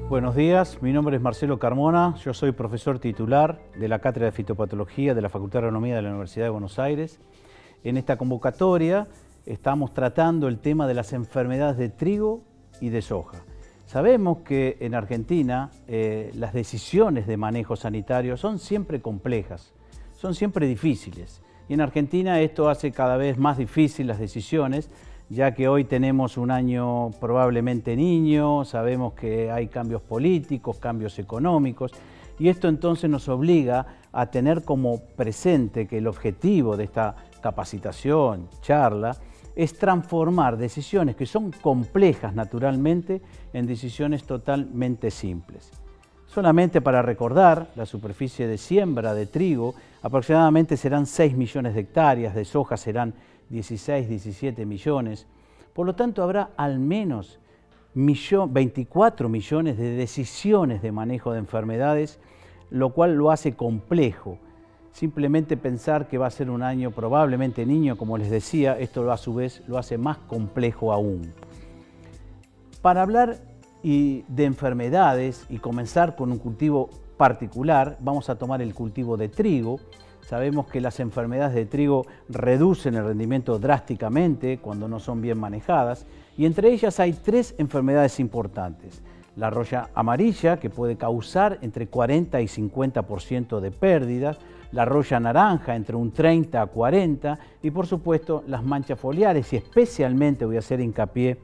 Buenos días, mi nombre es Marcelo Carmona, yo soy profesor titular de la Cátedra de Fitopatología de la Facultad de Agronomía de la Universidad de Buenos Aires. En esta convocatoria estamos tratando el tema de las enfermedades de trigo y de soja. Sabemos que en Argentina las decisiones de manejo sanitario son siempre complejas, son siempre difíciles. Y en Argentina esto hace cada vez más difícil las decisiones, ya que hoy tenemos un año probablemente niño, sabemos que hay cambios políticos, cambios económicos, y esto entonces nos obliga a tener como presente que el objetivo de esta capacitación, charla, es transformar decisiones que son complejas naturalmente en decisiones totalmente simples. Solamente para recordar, la superficie de siembra de trigo aproximadamente serán 6 millones de hectáreas, de soja serán 16, 17 millones. Por lo tanto, habrá al menos 24 millones de decisiones de manejo de enfermedades, lo cual lo hace complejo. Simplemente pensar que va a ser un año probablemente niño, como les decía, esto a su vez lo hace más complejo aún. Para hablar de enfermedades y comenzar con un cultivo particular, vamos a tomar el cultivo de trigo. Sabemos que las enfermedades de trigo reducen el rendimiento drásticamente cuando no son bien manejadas, y entre ellas hay 3 enfermedades importantes. La roya amarilla, que puede causar entre 40 y 50% de pérdidas, la roya naranja entre un 30 a 40% y por supuesto las manchas foliares, y especialmente voy a hacer hincapié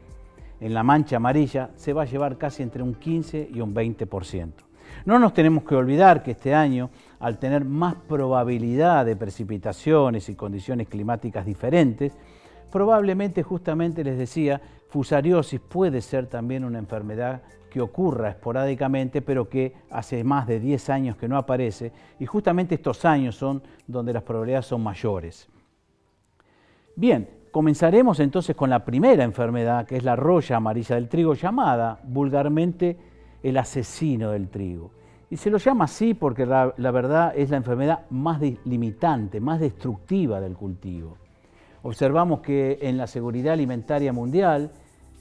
en la mancha amarilla, se va a llevar casi entre un 15 y un 20%. No nos tenemos que olvidar que este año, al tener más probabilidad de precipitaciones y condiciones climáticas diferentes, probablemente, justamente les decía, fusariosis puede ser también una enfermedad que ocurra esporádicamente, pero que hace más de 10 años que no aparece, y justamente estos años son donde las probabilidades son mayores. Bien, comenzaremos entonces con la primera enfermedad, que es la roya amarilla del trigo, llamada vulgarmente el asesino del trigo. Y se lo llama así porque la verdad es la enfermedad más limitante, más destructiva del cultivo. Observamos que en la seguridad alimentaria mundial,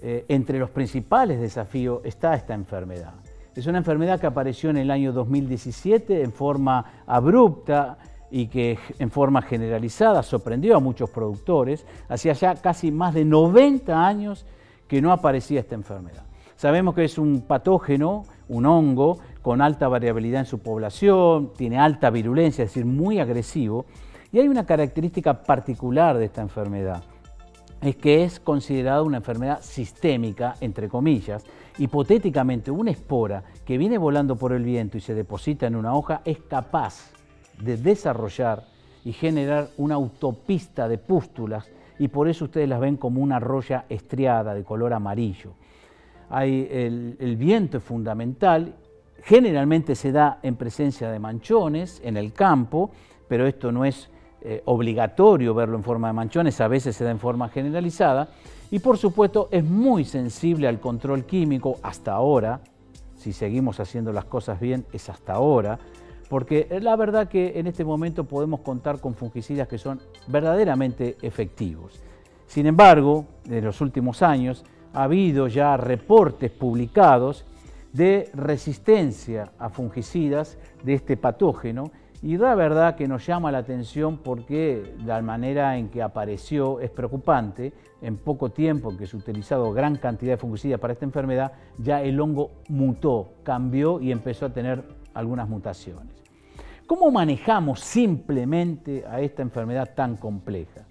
entre los principales desafíos está esta enfermedad. Es una enfermedad que apareció en el año 2017 en forma abrupta y que en forma generalizada sorprendió a muchos productores. Hacía ya casi más de 90 años que no aparecía esta enfermedad. Sabemos que es un patógeno, un hongo, con alta variabilidad en su población, tiene alta virulencia, es decir, muy agresivo. Y hay una característica particular de esta enfermedad, es que es considerada una enfermedad sistémica, entre comillas. Hipotéticamente, una espora que viene volando por el viento y se deposita en una hoja es capaz de desarrollar y generar una autopista de pústulas, y por eso ustedes las ven como una roya estriada de color amarillo. El viento es fundamental, generalmente se da en presencia de manchones en el campo, pero esto no es obligatorio verlo en forma de manchones, a veces se da en forma generalizada, y por supuesto es muy sensible al control químico hasta ahora. Si seguimos haciendo las cosas bien, es hasta ahora, porque la verdad que en este momento podemos contar con fungicidas que son verdaderamente efectivos. Sin embargo, en los últimos años ha habido ya reportes publicados de resistencia a fungicidas de este patógeno, y la verdad que nos llama la atención porque la manera en que apareció es preocupante. En poco tiempo que se ha utilizado gran cantidad de fungicidas para esta enfermedad, ya el hongo mutó, cambió y empezó a tener algunas mutaciones. ¿Cómo manejamos simplemente a esta enfermedad tan compleja?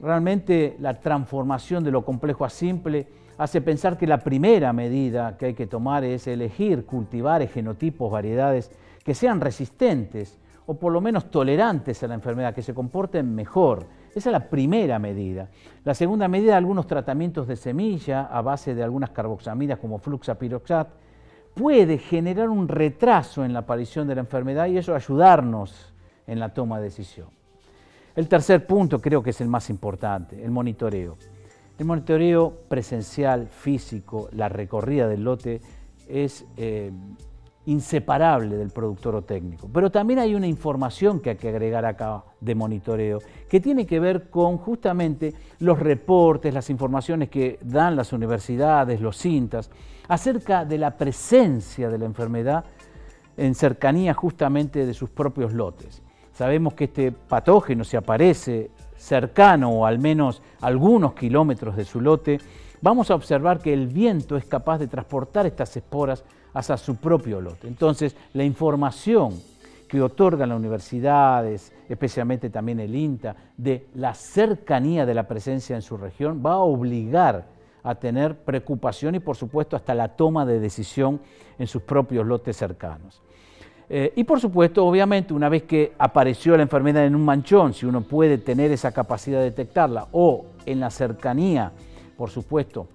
Realmente la transformación de lo complejo a simple hace pensar que la primera medida que hay que tomar es elegir cultivares, genotipos, variedades que sean resistentes o por lo menos tolerantes a la enfermedad, que se comporten mejor. Esa es la primera medida. La segunda medida, algunos tratamientos de semilla a base de algunas carboxamidas como fluxapiroxat, puede generar un retraso en la aparición de la enfermedad y eso ayudarnos en la toma de decisión. El tercer punto creo que es el más importante, el monitoreo. El monitoreo presencial, físico, la recorrida del lote es inseparable del productor o técnico. Pero también hay una información que hay que agregar acá de monitoreo, que tiene que ver con justamente los reportes, las informaciones que dan las universidades, los INTAs, acerca de la presencia de la enfermedad en cercanía justamente de sus propios lotes. Sabemos que este patógeno, si aparece cercano o al menos algunos kilómetros de su lote, vamos a observar que el viento es capaz de transportar estas esporas hacia su propio lote. Entonces, la información que otorgan las universidades, especialmente también el INTA, de la cercanía de la presencia en su región, va a obligar a tener preocupación y, por supuesto, hasta la toma de decisión en sus propios lotes cercanos. Y, por supuesto, obviamente, una vez que apareció la enfermedad en un manchón, si uno puede tener esa capacidad de detectarla, o en la cercanía, por supuesto,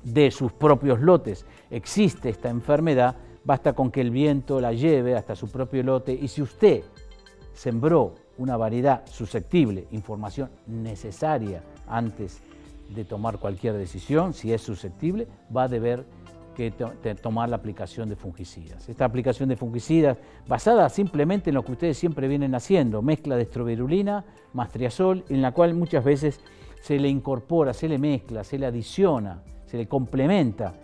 de sus propios lotes existe esta enfermedad, basta con que el viento la lleve hasta su propio lote y si usted sembró una variedad susceptible, información necesaria antes de tomar cualquier decisión, si es susceptible, va a deber que tomar la aplicación de fungicidas. Esta aplicación de fungicidas basada simplemente en lo que ustedes siempre vienen haciendo, mezcla de estrovirulina más triazol, en la cual muchas veces se le incorpora, se le mezcla, se le adiciona, se le complementa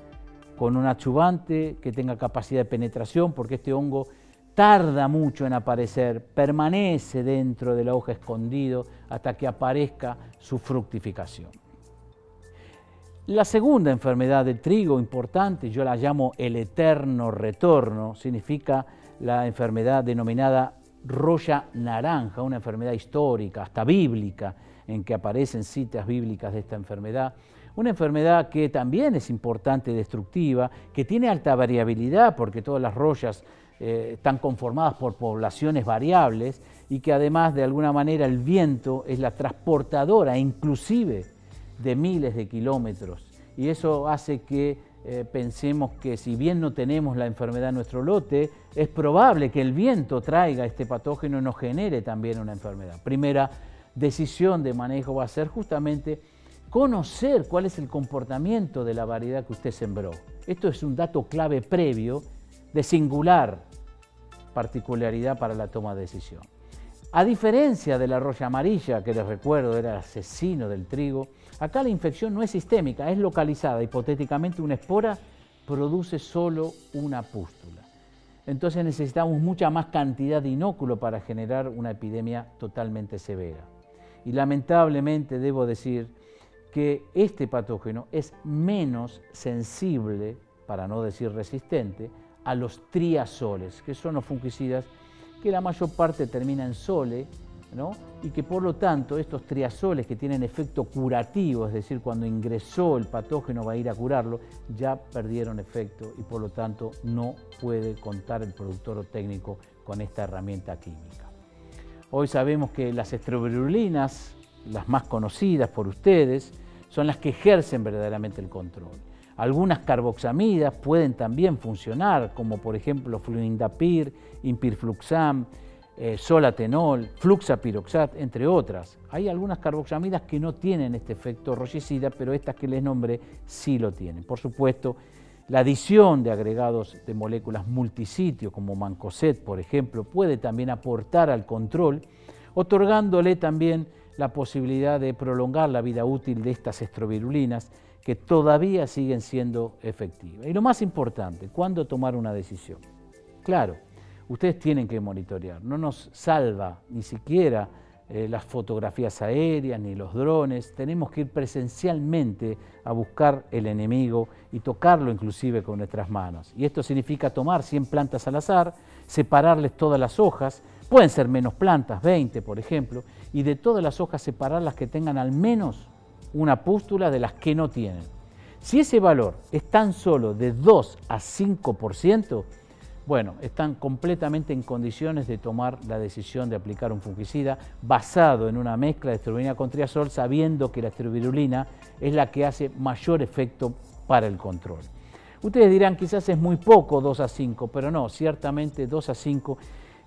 con un adyuvante que tenga capacidad de penetración, porque este hongo tarda mucho en aparecer, permanece dentro de la hoja escondido hasta que aparezca su fructificación. La segunda enfermedad del trigo importante, yo la llamo el eterno retorno, significa la enfermedad denominada roya naranja, una enfermedad histórica, hasta bíblica, en que aparecen citas bíblicas de esta enfermedad. Una enfermedad que también es importante y destructiva, que tiene alta variabilidad porque todas las royas están conformadas por poblaciones variables y que además de alguna manera el viento es la transportadora inclusive de miles de kilómetros. Y eso hace que pensemos que si bien no tenemos la enfermedad en nuestro lote, es probable que el viento traiga este patógeno y nos genere también una enfermedad. Primera decisión de manejo va a ser justamente conocer cuál es el comportamiento de la variedad que usted sembró. Esto es un dato clave previo de singular particularidad para la toma de decisión. A diferencia de la roya amarilla, que les recuerdo era el asesino del trigo, acá la infección no es sistémica, es localizada. Hipotéticamente una espora produce solo una pústula. Entonces necesitamos mucha más cantidad de inóculo para generar una epidemia totalmente severa. Y lamentablemente debo decir que este patógeno es menos sensible, para no decir resistente, a los triazoles, que son los fungicidas que la mayor parte termina en sole, ¿no? Y que por lo tanto estos triazoles que tienen efecto curativo, es decir, cuando ingresó el patógeno va a ir a curarlo, ya perdieron efecto y por lo tanto no puede contar el productor o técnico con esta herramienta química. Hoy sabemos que las estrobirulinas, las más conocidas por ustedes, son las que ejercen verdaderamente el control. Algunas carboxamidas pueden también funcionar, como por ejemplo fluindapir, impirfluxam, solatenol, fluxapiroxat, entre otras. Hay algunas carboxamidas que no tienen este efecto royicida, pero estas que les nombré sí lo tienen. Por supuesto, la adición de agregados de moléculas multisitio, como mancozeb, por ejemplo, puede también aportar al control, otorgándole también la posibilidad de prolongar la vida útil de estas estrovirulinas, que todavía siguen siendo efectivas. Y lo más importante, ¿cuándo tomar una decisión? Claro, ustedes tienen que monitorear, no nos salva ni siquiera las fotografías aéreas ni los drones, tenemos que ir presencialmente a buscar el enemigo y tocarlo inclusive con nuestras manos. Y esto significa tomar 100 plantas al azar, separarles todas las hojas, pueden ser menos plantas, 20 por ejemplo, y de todas las hojas separar las que tengan al menos una pústula de las que no tienen. Si ese valor es tan solo de 2 a 5%, bueno, están completamente en condiciones de tomar la decisión de aplicar un fungicida basado en una mezcla de estrovirulina con triazol, sabiendo que la estrovirulina es la que hace mayor efecto para el control. Ustedes dirán, quizás es muy poco 2 a 5, pero no, ciertamente 2 a 5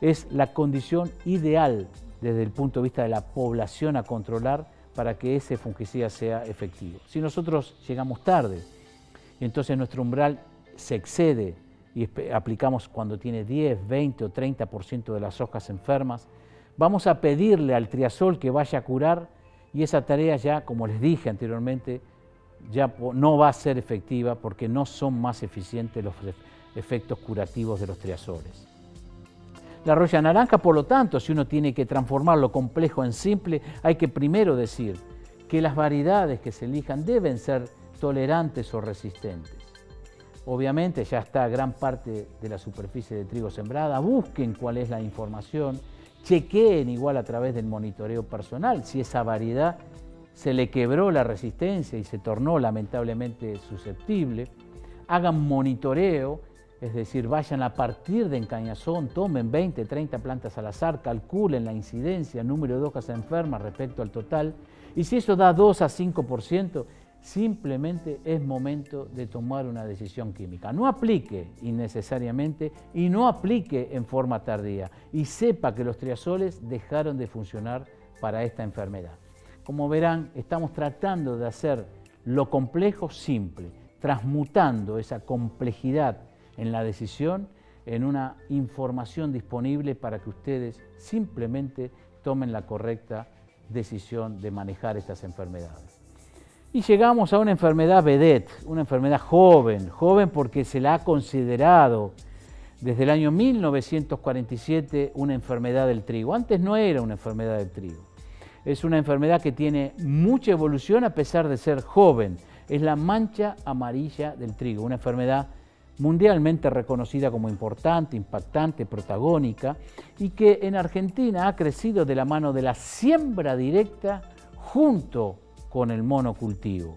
es la condición ideal desde el punto de vista de la población a controlar para que ese fungicida sea efectivo. Si nosotros llegamos tarde, entonces nuestro umbral se excede y aplicamos cuando tiene 10, 20 o 30% de las hojas enfermas. Vamos a pedirle al triazol que vaya a curar y esa tarea ya, como les dije anteriormente, ya no va a ser efectiva porque no son más eficientes los efectos curativos de los triazoles. La roya naranja, por lo tanto, si uno tiene que transformar lo complejo en simple, hay que primero decir que las variedades que se elijan deben ser tolerantes o resistentes. Obviamente ya está gran parte de la superficie de trigo sembrada, busquen cuál es la información, chequeen igual a través del monitoreo personal si esa variedad se le quebró la resistencia y se tornó lamentablemente susceptible, hagan monitoreo, es decir, vayan a partir de encañazón, tomen 20, 30 plantas al azar, calculen la incidencia, número de hojas enfermas respecto al total, y si eso da 2 a 5%, simplemente es momento de tomar una decisión química. No aplique innecesariamente y no aplique en forma tardía, y sepa que los triazoles dejaron de funcionar para esta enfermedad. Como verán, estamos tratando de hacer lo complejo simple, transmutando esa complejidad en la decisión en una información disponible para que ustedes simplemente tomen la correcta decisión de manejar estas enfermedades. Y llegamos a una enfermedad vedette, una enfermedad joven porque se la ha considerado desde el año 1947 una enfermedad del trigo. Antes no era una enfermedad del trigo. Es una enfermedad que tiene mucha evolución a pesar de ser joven. Es la mancha amarilla del trigo, una enfermedad mundialmente reconocida como importante, impactante, protagónica, y que en Argentina ha crecido de la mano de la siembra directa junto con el monocultivo.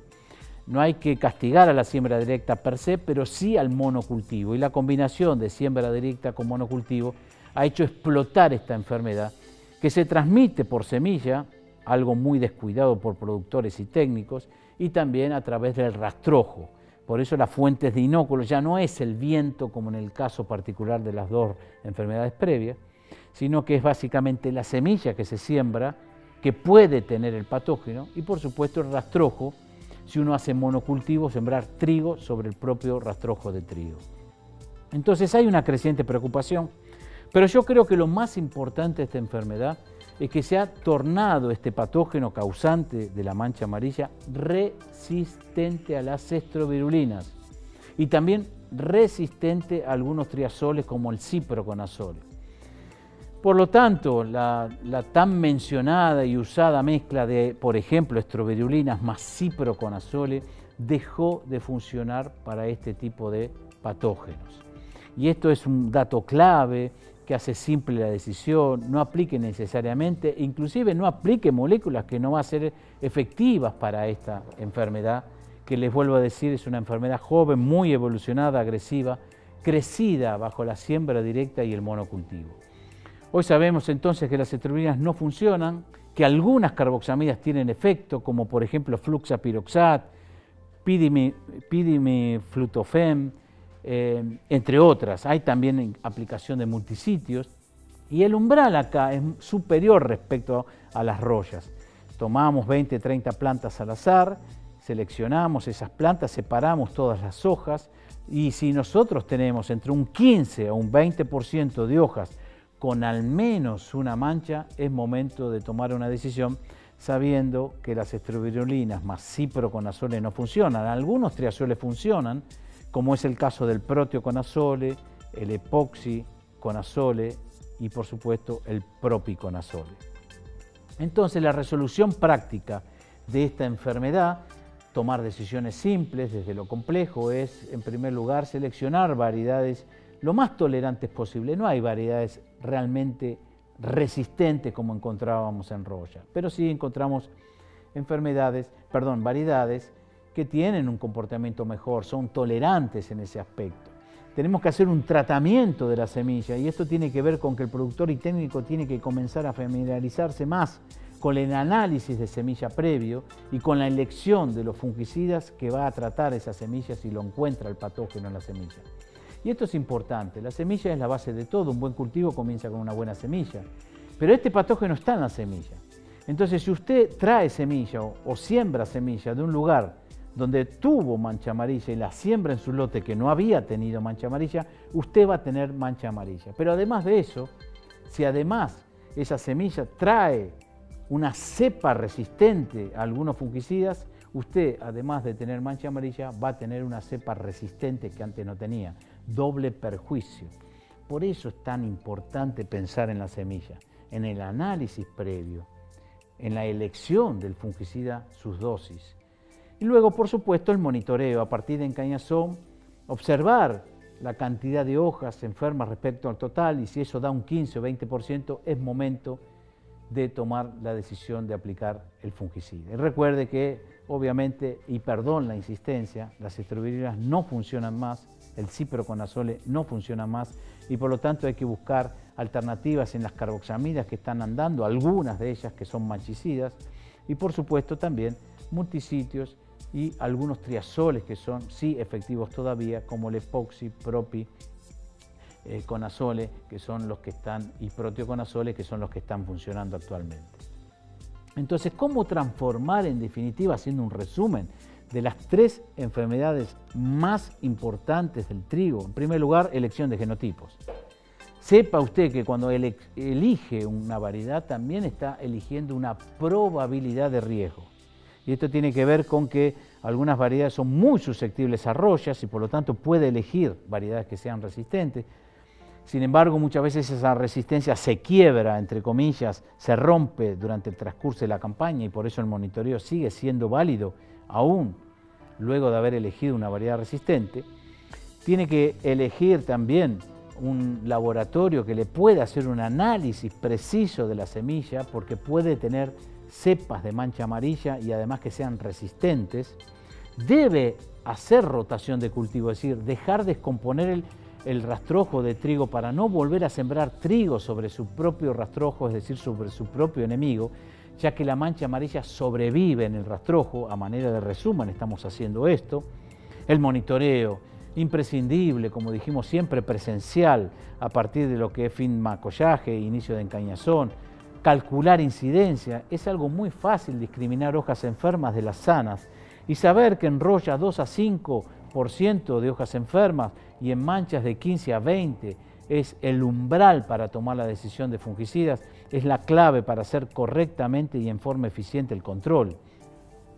No hay que castigar a la siembra directa per se, pero sí al monocultivo, y la combinación de siembra directa con monocultivo ha hecho explotar esta enfermedad, que se transmite por semilla, algo muy descuidado por productores y técnicos, y también a través del rastrojo. Por eso las fuentes de inóculos ya no es el viento, como en el caso particular de las dos enfermedades previas, sino que es básicamente la semilla que se siembra, que puede tener el patógeno, y por supuesto el rastrojo, si uno hace monocultivo, sembrar trigo sobre el propio rastrojo de trigo. Entonces hay una creciente preocupación, pero yo creo que lo más importante de esta enfermedad es que se ha tornado este patógeno causante de la mancha amarilla resistente a las estrovirulinas y también resistente a algunos triazoles como el ciproconazol. Por lo tanto, la tan mencionada y usada mezcla de, por ejemplo, estrovirulinas más ciproconazole dejó de funcionar para este tipo de patógenos. Y esto es un dato clave que hace simple la decisión, no aplique necesariamente, inclusive no aplique moléculas que no van a ser efectivas para esta enfermedad, que les vuelvo a decir es una enfermedad joven, muy evolucionada, agresiva, crecida bajo la siembra directa y el monocultivo. Hoy sabemos entonces que las estrovirulinas no funcionan, que algunas carboxamidas tienen efecto, como por ejemplo fluxapiroxat, pidimiflutofen, entre otras. Hay también aplicación de multisitios y el umbral acá es superior respecto a las royas. Tomamos 20, 30 plantas al azar, seleccionamos esas plantas, separamos todas las hojas y si nosotros tenemos entre un 15 a un 20% de hojas con al menos una mancha, es momento de tomar una decisión sabiendo que las estrovirulinas más ciproconazole no funcionan. Algunos triazoles funcionan, como es el caso del proteoconazole, el epoxiconazole y por supuesto el propiconazole. Entonces la resolución práctica de esta enfermedad, tomar decisiones simples desde lo complejo, es en primer lugar seleccionar variedades lo más tolerantes posible. No hay variedades realmente resistentes como encontrábamos en roya, pero sí encontramos variedades que tienen un comportamiento mejor, son tolerantes en ese aspecto. Tenemos que hacer un tratamiento de la semilla y esto tiene que ver con que el productor y técnico tiene que comenzar a familiarizarse más con el análisis de semilla previo y con la elección de los fungicidas que va a tratar esa semilla si lo encuentra el patógeno en la semilla. Y esto es importante, la semilla es la base de todo, un buen cultivo comienza con una buena semilla, pero este patógeno está en la semilla. Entonces si usted trae semilla o siembra semilla de un lugar donde tuvo mancha amarilla y la siembra en su lote que no había tenido mancha amarilla, usted va a tener mancha amarilla. Pero además de eso, si además esa semilla trae una cepa resistente a algunos fungicidas, usted, además de tener mancha amarilla, va a tener una cepa resistente que antes no tenía. Doble perjuicio. Por eso es tan importante pensar en la semilla, en el análisis previo, en la elección del fungicida, sus dosis. Y luego, por supuesto, el monitoreo. A partir de encañazón, observar la cantidad de hojas enfermas respecto al total, y si eso da un 15 o 20%, es momento de tomar la decisión de aplicar el fungicida. Y recuerde que, obviamente, y perdón la insistencia, las estrobirulinas no funcionan más, el ciproconazole no funciona más, y por lo tanto hay que buscar alternativas en las carboxamidas que están andando, algunas de ellas que son manchicidas, y por supuesto también multisitios y algunos triazoles que son sí efectivos todavía, como el epoxi, propi, conazole, que son los que están, y proteoconazole, que son los que están funcionando actualmente. Entonces, ¿cómo transformar en definitiva, haciendo un resumen de las 3 enfermedades más importantes del trigo? En primer lugar, elección de genotipos. Sepa usted que cuando elige una variedad también está eligiendo una probabilidad de riesgo. Y esto tiene que ver con que algunas variedades son muy susceptibles a royas y por lo tanto puede elegir variedades que sean resistentes. Sin embargo, muchas veces esa resistencia se quiebra, entre comillas, se rompe durante el transcurso de la campaña y por eso el monitoreo sigue siendo válido aún luego de haber elegido una variedad resistente. Tiene que elegir también un laboratorio que le pueda hacer un análisis preciso de la semilla porque puede tener cepas de mancha amarilla y además que sean resistentes. Debe hacer rotación de cultivo, es decir, dejar descomponer el rastrojo de trigo para no volver a sembrar trigo sobre su propio rastrojo, es decir, sobre su propio enemigo, ya que la mancha amarilla sobrevive en el rastrojo. A manera de resumen estamos haciendo esto. El monitoreo, imprescindible, como dijimos siempre, presencial, a partir de lo que es fin macollaje, inicio de encañazón. Calcular incidencia, es algo muy fácil discriminar hojas enfermas de las sanas y saber que en roya 2 a 5% de hojas enfermas y en manchas de 15 a 20 es el umbral para tomar la decisión de fungicidas, es la clave para hacer correctamente y en forma eficiente el control.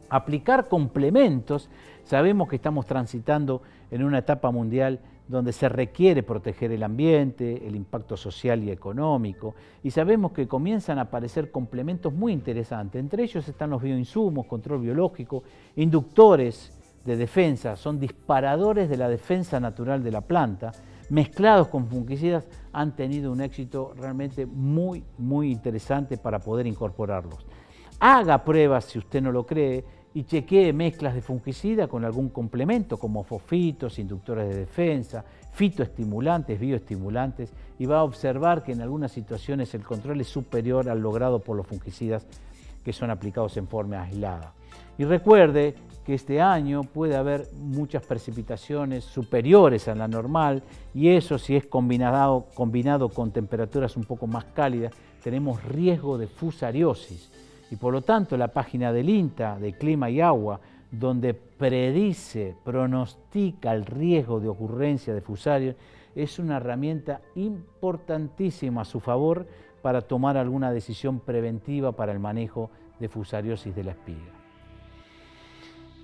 Aplicar complementos, sabemos que estamos transitando en una etapa mundial donde se requiere proteger el ambiente, el impacto social y económico, y sabemos que comienzan a aparecer complementos muy interesantes. Entre ellos están los bioinsumos, control biológico, inductores de defensa, son disparadores de la defensa natural de la planta, mezclados con fungicidas, han tenido un éxito realmente muy interesante para poder incorporarlos. Haga pruebas si usted no lo cree y chequee mezclas de fungicida con algún complemento como fosfitos, inductores de defensa, fitoestimulantes, bioestimulantes, y va a observar que en algunas situaciones el control es superior al logrado por los fungicidas que son aplicados en forma aislada. Y recuerde que este año puede haber muchas precipitaciones superiores a la normal y eso, si es combinado con temperaturas un poco más cálidas, tenemos riesgo de fusariosis. Y por lo tanto la página del INTA, de Clima y Agua, donde pronostica el riesgo de ocurrencia de fusarios, es una herramienta importantísima a su favor para tomar alguna decisión preventiva para el manejo de fusariosis de la espiga.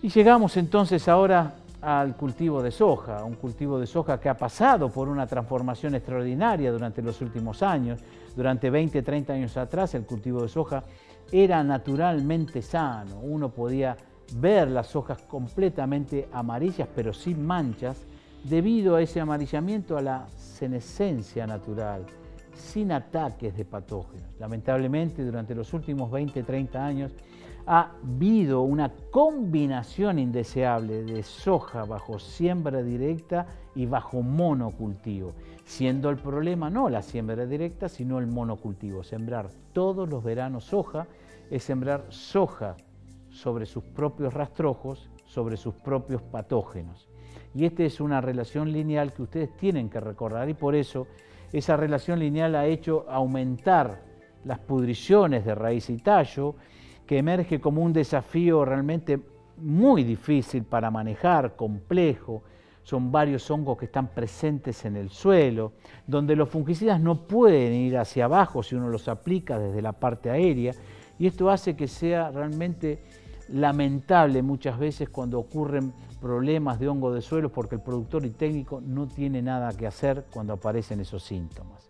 Y llegamos entonces ahora al cultivo de soja, un cultivo de soja que ha pasado por una transformación extraordinaria durante los últimos años. Durante 20, 30 años atrás el cultivo de soja era naturalmente sano, uno podía ver las hojas completamente amarillas pero sin manchas debido a ese amarillamiento a la senescencia natural, sin ataques de patógenos. Lamentablemente durante los últimos 20, 30 años ha habido una combinación indeseable de soja bajo siembra directa y bajo monocultivo, siendo el problema no la siembra directa, sino el monocultivo. Sembrar todos los veranos soja es sembrar soja sobre sus propios rastrojos, sobre sus propios patógenos. Y esta es una relación lineal que ustedes tienen que recordar y por eso esa relación lineal ha hecho aumentar las pudriciones de raíz y tallo, que emerge como un desafío realmente muy difícil para manejar, complejo. Son varios hongos que están presentes en el suelo, donde los fungicidas no pueden ir hacia abajo si uno los aplica desde la parte aérea, y esto hace que sea realmente lamentable muchas veces cuando ocurren problemas de hongo de suelo, porque el productor y técnico no tiene nada que hacer cuando aparecen esos síntomas.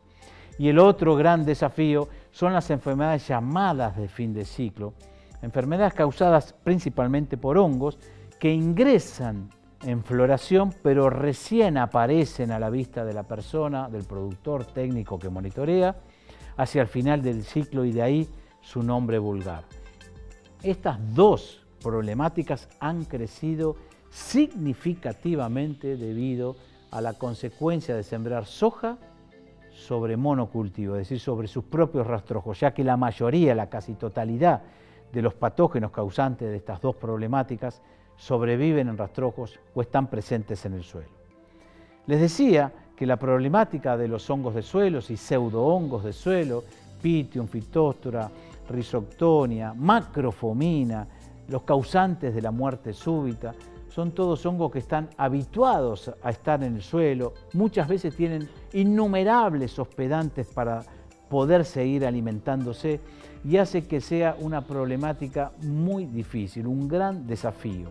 Y el otro gran desafío son las enfermedades llamadas de fin de ciclo, enfermedades causadas principalmente por hongos que ingresan en floración, pero recién aparecen a la vista de la persona, del productor técnico que monitorea, hacia el final del ciclo, y de ahí su nombre vulgar. Estas dos problemáticas han crecido significativamente debido a la consecuencia de sembrar soja sobre monocultivo, es decir, sobre sus propios rastrojos, ya que la mayoría, la casi totalidad de los patógenos causantes de estas dos problemáticas sobreviven en rastrojos o están presentes en el suelo. Les decía que la problemática de los hongos de suelos y pseudohongos de suelo, Pythium, Phytophthora, Rhizoctonia, Macrofomina, los causantes de la muerte súbita, son todos hongos que están habituados a estar en el suelo, muchas veces tienen innumerables hospedantes para poder seguir alimentándose, y hace que sea una problemática muy difícil, un gran desafío,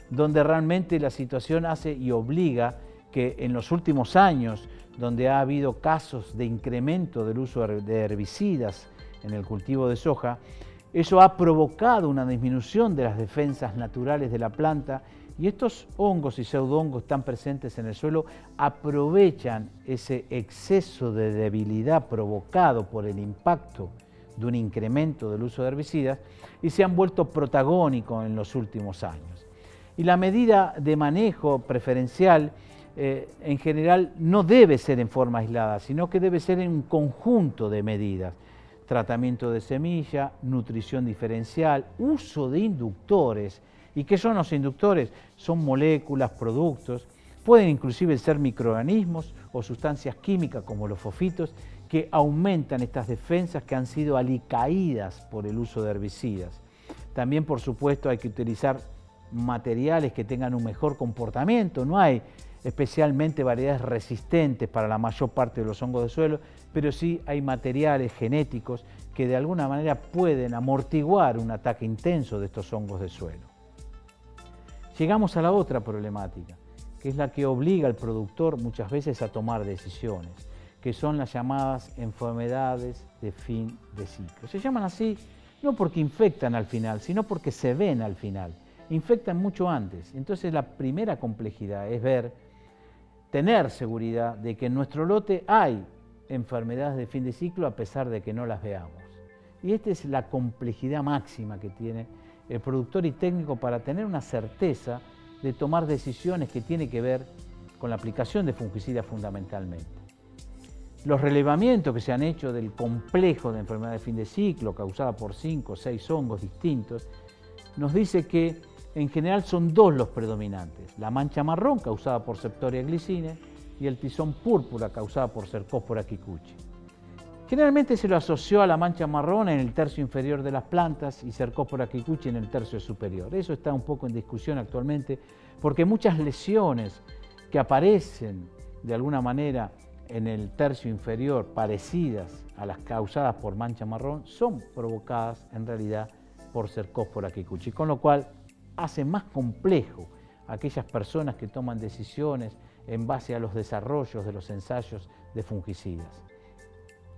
donde realmente la situación hace y obliga que en los últimos años, donde ha habido casos de incremento del uso de herbicidas en el cultivo de soja, eso ha provocado una disminución de las defensas naturales de la planta, y estos hongos y pseudohongos tan presentes en el suelo aprovechan ese exceso de debilidad provocado por el impacto de un incremento del uso de herbicidas y se han vuelto protagónicos en los últimos años. Y la medida de manejo preferencial en general no debe ser en forma aislada, sino que debe ser en un conjunto de medidas. Tratamiento de semilla, nutrición diferencial, uso de inductores. ¿Y qué son los inductores? Son moléculas, productos, pueden inclusive ser microorganismos o sustancias químicas como los fosfitos que aumentan estas defensas que han sido alicaídas por el uso de herbicidas. También, por supuesto, hay que utilizar materiales que tengan un mejor comportamiento. No hay especialmente variedades resistentes para la mayor parte de los hongos de suelo, pero sí hay materiales genéticos que de alguna manera pueden amortiguar un ataque intenso de estos hongos de suelo. Llegamos a la otra problemática, que es la que obliga al productor muchas veces a tomar decisiones, que son las llamadas enfermedades de fin de ciclo. Se llaman así no porque infectan al final, sino porque se ven al final. Infectan mucho antes. Entonces la primera complejidad es tener seguridad de que en nuestro lote hay enfermedades de fin de ciclo a pesar de que no las veamos. Y esta es la complejidad máxima que tiene el productor y técnico para tener una certeza de tomar decisiones que tienen que ver con la aplicación de fungicidas fundamentalmente. Los relevamientos que se han hecho del complejo de enfermedades de fin de ciclo causada por 5 o 6 hongos distintos nos dice que en general son dos los predominantes: la mancha marrón causada por Septoria glycine y el tizón púrpura causada por Cercospora kikuchi. Generalmente se lo asoció a la mancha marrón en el tercio inferior de las plantas y Cercospora kikuchi en el tercio superior. Eso está un poco en discusión actualmente porque muchas lesiones que aparecen de alguna manera en el tercio inferior parecidas a las causadas por mancha marrón son provocadas en realidad por Cercospora kikuchi, con lo cual hace más complejo a aquellas personas que toman decisiones en base a los desarrollos de los ensayos de fungicidas.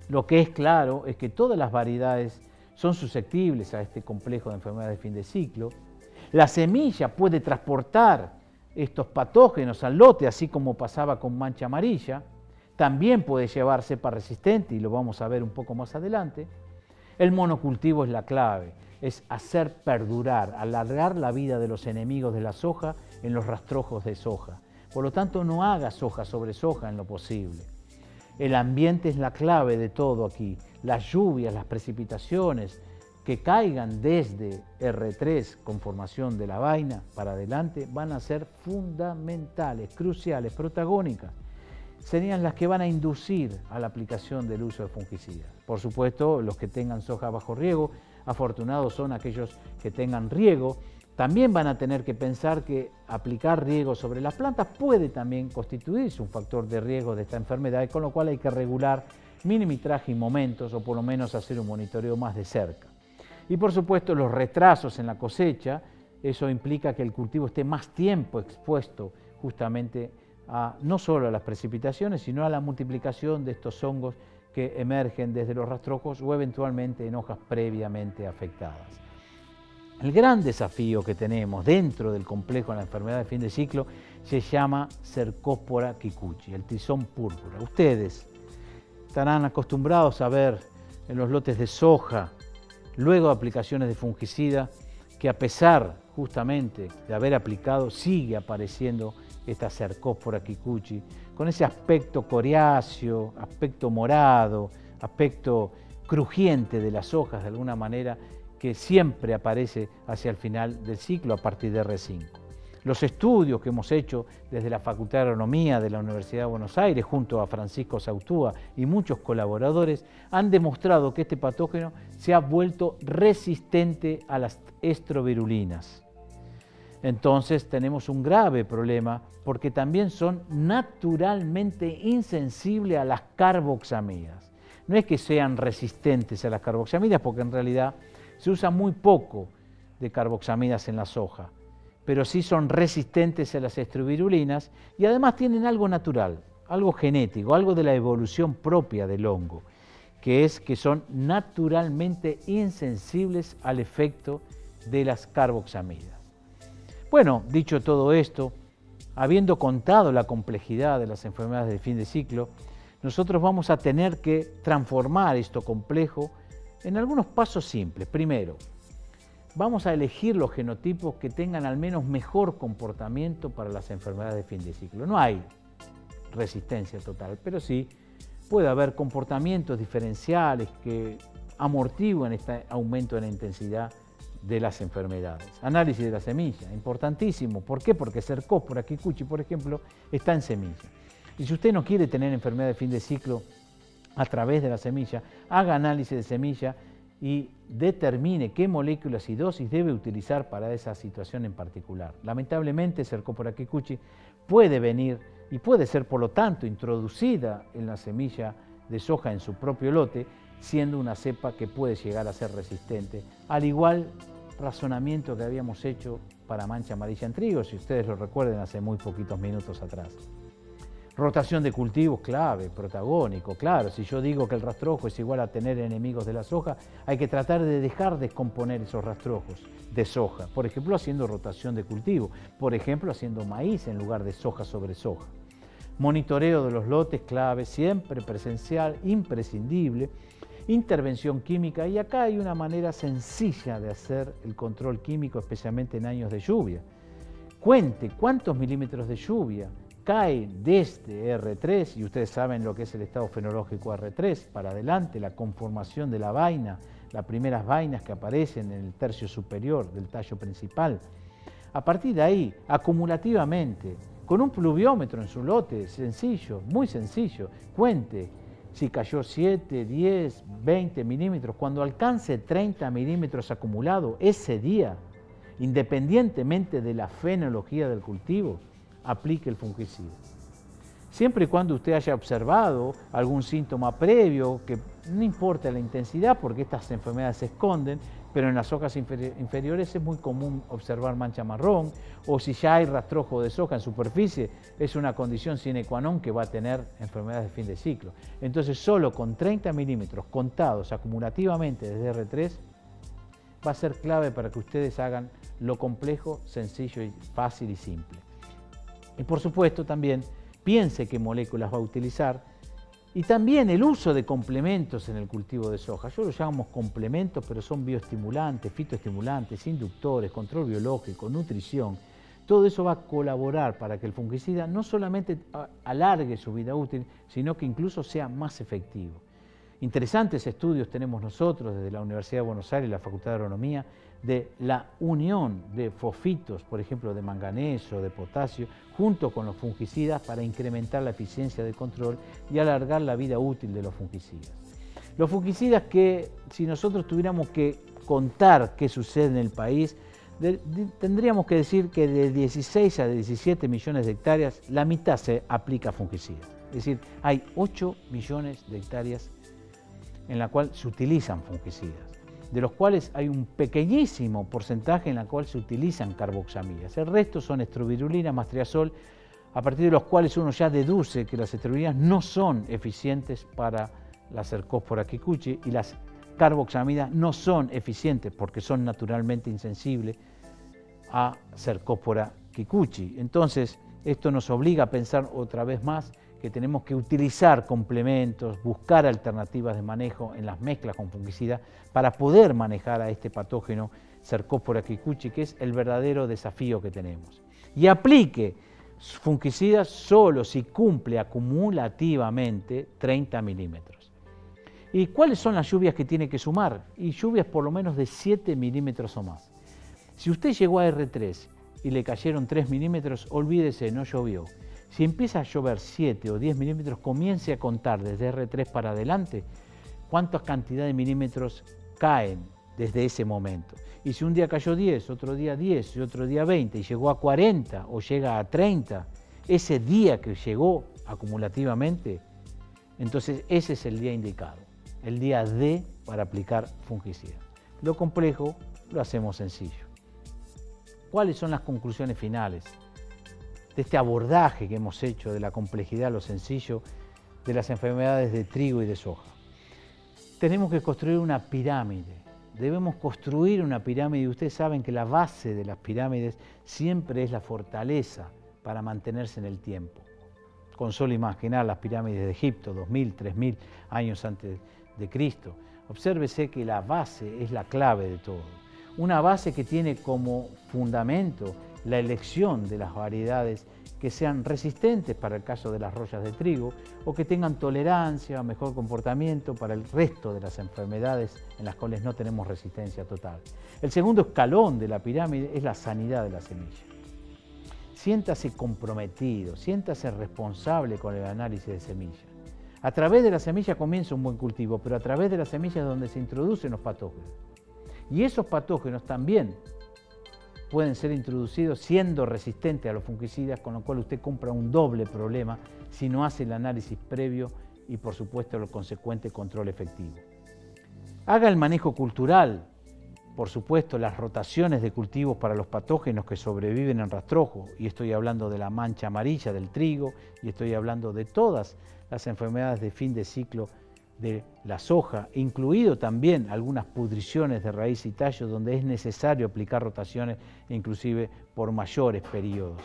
Lo que es claro es que todas las variedades son susceptibles a este complejo de enfermedades de fin de ciclo. La semilla puede transportar estos patógenos al lote, así como pasaba con mancha amarilla. También puede llevar cepa resistente, y lo vamos a ver un poco más adelante. El monocultivo es la clave, es hacer perdurar, alargar la vida de los enemigos de la soja en los rastrojos de soja. Por lo tanto, no haga soja sobre soja en lo posible. El ambiente es la clave de todo aquí. Las lluvias, las precipitaciones que caigan desde R3 con formación de la vaina para adelante van a ser fundamentales, cruciales, protagónicas. Serían las que van a inducir a la aplicación del uso de fungicidas. Por supuesto, los que tengan soja bajo riego, afortunados son aquellos que tengan riego, También van a tener que pensar que aplicar riego sobre las plantas puede también constituirse un factor de riesgo de esta enfermedad, con lo cual hay que regular milimetraje y momentos, o por lo menos hacer un monitoreo más de cerca. Y por supuesto los retrasos en la cosecha, eso implica que el cultivo esté más tiempo expuesto justamente no solo a las precipitaciones, sino a la multiplicación de estos hongos que emergen desde los rastrojos o eventualmente en hojas previamente afectadas. El gran desafío que tenemos dentro del complejo de la enfermedad de fin de ciclo se llama Cercospora kikuchi, el tizón púrpura. Ustedes estarán acostumbrados a ver en los lotes de soja, luego de aplicaciones de fungicida, que a pesar justamente de haber aplicado, sigue apareciendo esta Cercospora kikuchi, con ese aspecto coriáceo, aspecto morado, aspecto crujiente de las hojas de alguna manera, que siempre aparece hacia el final del ciclo a partir de R5. Los estudios que hemos hecho desde la Facultad de Agronomía de la Universidad de Buenos Aires, junto a Francisco Sautúa y muchos colaboradores, han demostrado que este patógeno se ha vuelto resistente a las estrovirulinas. Entonces tenemos un grave problema porque también son naturalmente insensibles a las carboxamidas. No es que sean resistentes a las carboxamidas, porque en realidad se usa muy poco de carboxamidas en la soja, pero sí son resistentes a las estrovirulinas y además tienen algo natural, algo genético, algo de la evolución propia del hongo, que es que son naturalmente insensibles al efecto de las carboxamidas. Bueno, dicho todo esto, habiendo contado la complejidad de las enfermedades de fin de ciclo, nosotros vamos a tener que transformar esto complejo en algunos pasos simples. Primero, vamos a elegir los genotipos que tengan al menos mejor comportamiento para las enfermedades de fin de ciclo. No hay resistencia total, pero sí puede haber comportamientos diferenciales que amortiguen este aumento de la intensidad de las enfermedades. Análisis de la semilla, importantísimo. ¿Por qué? Porque Cercospora kikuchi, por ejemplo, está en semilla. Y si usted no quiere tener enfermedad de fin de ciclo a través de la semilla, haga análisis de semilla y determine qué moléculas y dosis debe utilizar para esa situación en particular. Lamentablemente, Cercospora kikuchi puede venir y puede ser, por lo tanto, introducida en la semilla de soja en su propio lote, siendo una cepa que puede llegar a ser resistente, al igual razonamiento que habíamos hecho para mancha amarilla en trigo, si ustedes lo recuerden hace muy poquitos minutos atrás. Rotación de cultivos, clave, protagónico, claro. Si yo digo que el rastrojo es igual a tener enemigos de la soja, hay que tratar de dejar descomponer esos rastrojos de soja. Por ejemplo, haciendo rotación de cultivo. Por ejemplo, haciendo maíz en lugar de soja sobre soja. Monitoreo de los lotes, clave, siempre presencial, imprescindible. Intervención química, y acá hay una manera sencilla de hacer el control químico, especialmente en años de lluvia. Cuente cuántos milímetros de lluvia cae desde R3, y ustedes saben lo que es el estado fenológico R3, para adelante, la conformación de la vaina, las primeras vainas que aparecen en el tercio superior del tallo principal. A partir de ahí, acumulativamente, con un pluviómetro en su lote, sencillo, muy sencillo, cuente si cayó 7, 10, 20 milímetros. Cuando alcance 30 milímetros acumulado ese día, independientemente de la fenología del cultivo, aplique el fungicida. Siempre y cuando usted haya observado algún síntoma previo, que no importa la intensidad porque estas enfermedades se esconden, pero en las hojas inferiores es muy común observar mancha marrón, o si ya hay rastrojo de soja en superficie, es una condición sine qua non que va a tener enfermedades de fin de ciclo. Entonces, solo con 30 milímetros contados acumulativamente desde R3, va a ser clave para que ustedes hagan lo complejo, sencillo, y fácil y simple. Y por supuesto también piense qué moléculas va a utilizar y también el uso de complementos en el cultivo de soja. Yo los llamamos complementos, pero son bioestimulantes, fitoestimulantes, inductores, control biológico, nutrición. Todo eso va a colaborar para que el fungicida no solamente alargue su vida útil, sino que incluso sea más efectivo. Interesantes estudios tenemos nosotros desde la Universidad de Buenos Aires y la Facultad de Agronomía de la unión de fosfitos, por ejemplo de manganeso, de potasio, junto con los fungicidas para incrementar la eficiencia de control y alargar la vida útil de los fungicidas. Los fungicidas que, si nosotros tuviéramos que contar qué sucede en el país, tendríamos que decir que de 16 a 17 millones de hectáreas, la mitad se aplica fungicida. Es decir, hay 8 millones de hectáreas en la cual se utilizan fungicidas, de los cuales hay un pequeñísimo porcentaje en la cual se utilizan carboxamidas. El resto son estrovirulina más triazol, a partir de los cuales uno ya deduce que las estrovirulinas no son eficientes para la Cercospora kikuchi y las carboxamidas no son eficientes porque son naturalmente insensibles a Cercospora kikuchi. Entonces, esto nos obliga a pensar otra vez más que tenemos que utilizar complementos, buscar alternativas de manejo en las mezclas con fungicidas para poder manejar a este patógeno Cercospora kikuchi, que es el verdadero desafío que tenemos. Y aplique fungicidas solo si cumple acumulativamente 30 milímetros. ¿Y cuáles son las lluvias que tiene que sumar? Y lluvias por lo menos de 7 milímetros o más. Si usted llegó a R3 y le cayeron 3 milímetros, olvídese, no llovió. Si empieza a llover 7 o 10 milímetros, comience a contar desde R3 para adelante cuántas cantidad de milímetros caen desde ese momento. Y si un día cayó 10, otro día 10 y otro día 20 y llegó a 40 o llega a 30, ese día que llegó acumulativamente, entonces ese es el día indicado, el día D para aplicar fungicida. Lo complejo lo hacemos sencillo. ¿Cuáles son las conclusiones finales de este abordaje que hemos hecho de la complejidad a lo sencillo de las enfermedades de trigo y de soja? Tenemos que construir una pirámide. Debemos construir una pirámide y ustedes saben que la base de las pirámides siempre es la fortaleza para mantenerse en el tiempo. Con solo imaginar las pirámides de Egipto, 2000, 3000 años antes de Cristo. Obsérvese que la base es la clave de todo. Una base que tiene como fundamento la elección de las variedades que sean resistentes para el caso de las rollas de trigo o que tengan tolerancia o mejor comportamiento para el resto de las enfermedades en las cuales no tenemos resistencia total. El segundo escalón de la pirámide es la sanidad de la semilla. Siéntase comprometido, siéntase responsable con el análisis de semilla. A través de la semilla comienza un buen cultivo, pero a través de la semilla es donde se introducen los patógenos. Y esos patógenos también pueden ser introducidos siendo resistentes a los fungicidas, con lo cual usted compra un doble problema si no hace el análisis previo y por supuesto el consecuente control efectivo. Haga el manejo cultural, por supuesto las rotaciones de cultivos para los patógenos que sobreviven en rastrojo, y estoy hablando de la mancha amarilla del trigo y estoy hablando de todas las enfermedades de fin de ciclo de la soja, incluido también algunas pudriciones de raíz y tallo donde es necesario aplicar rotaciones inclusive por mayores periodos.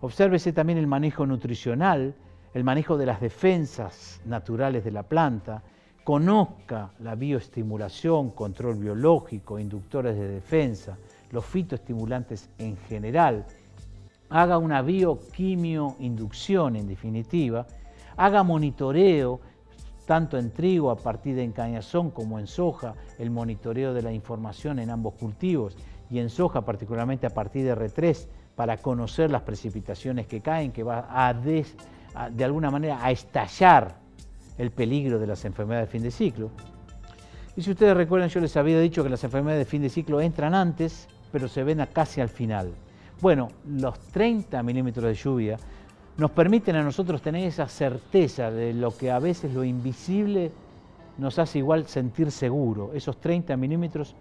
Obsérvese también el manejo nutricional, el manejo de las defensas naturales de la planta, conozca la bioestimulación, control biológico, inductores de defensa, los fitoestimulantes en general, haga una bioquimioinducción en definitiva, haga monitoreo tanto en trigo a partir de encañazón como en soja, el monitoreo de la información en ambos cultivos y en soja particularmente a partir de R3 para conocer las precipitaciones que caen, que va de alguna manera a estallar el peligro de las enfermedades de fin de ciclo. Y si ustedes recuerdan, yo les había dicho que las enfermedades de fin de ciclo entran antes, pero se ven casi al final. Bueno, los 30 milímetros de lluvia nos permiten a nosotros tener esa certeza de lo que a veces lo invisible nos hace igual sentir seguro. Esos 30 milímetros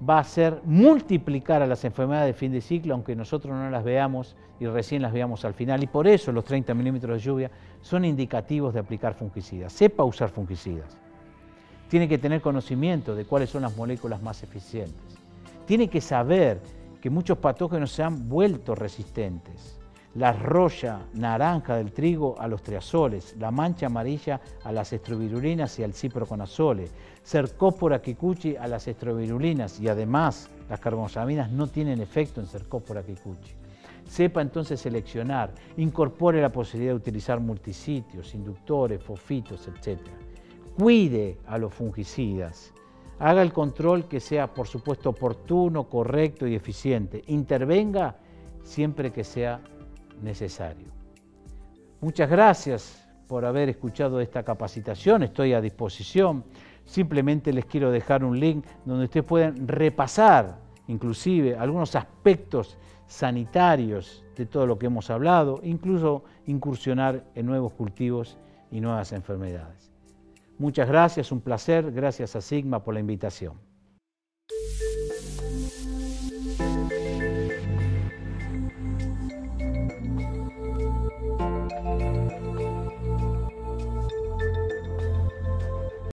va a hacer multiplicar a las enfermedades de fin de ciclo, aunque nosotros no las veamos y recién las veamos al final. Y por eso los 30 milímetros de lluvia son indicativos de aplicar fungicidas. Sepa usar fungicidas. Tiene que tener conocimiento de cuáles son las moléculas más eficientes. Tiene que saber que muchos patógenos se han vuelto resistentes. La roya naranja del trigo a los triazoles, la mancha amarilla a las estrovirulinas y al ciproconazole, Cercospora kikuchi a las estrovirulinas y además las carboxaminas no tienen efecto en Cercospora kikuchi. Sepa entonces seleccionar, incorpore la posibilidad de utilizar multisitios, inductores, fosfitos, etc. Cuide a los fungicidas. Haga el control que sea, por supuesto, oportuno, correcto y eficiente. Intervenga siempre que sea necesario. Muchas gracias por haber escuchado esta capacitación, estoy a disposición. Simplemente les quiero dejar un link donde ustedes pueden repasar inclusive algunos aspectos sanitarios de todo lo que hemos hablado, incluso incursionar en nuevos cultivos y nuevas enfermedades. Muchas gracias, un placer, gracias a Sigma por la invitación.